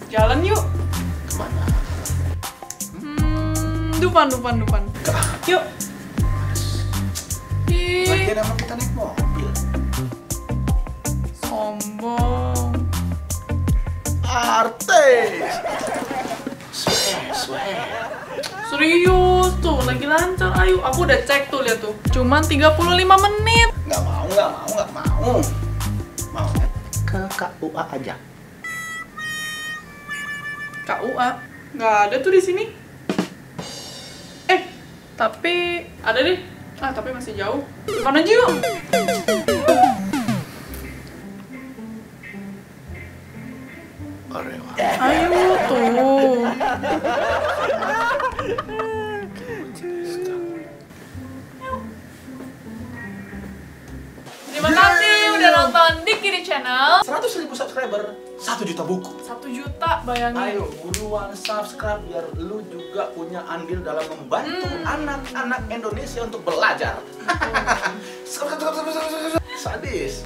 Jalan yuk. Kemana? Dupan. Yuk. Ih, Lagian emang kita naik mobil. sombong. Artis. Swear. Serius tuh, lagi lancar. Ayo, aku udah cek tuh, lihat tuh. Cuman 35 menit. Nggak mau. Mau ke KUA aja. KUA nggak ada tuh di sini. Tapi ada deh. Tapi masih jauh. Depan aja yuk. Ayo tuh. Terima kasih udah nonton Diki di channel. 100.000 subscriber, 1 juta buku. 1 juta, bayangin. Ayo buruan subscribe biar lu juga punya andil dalam membantu anak-anak Indonesia untuk belajar. Sadis.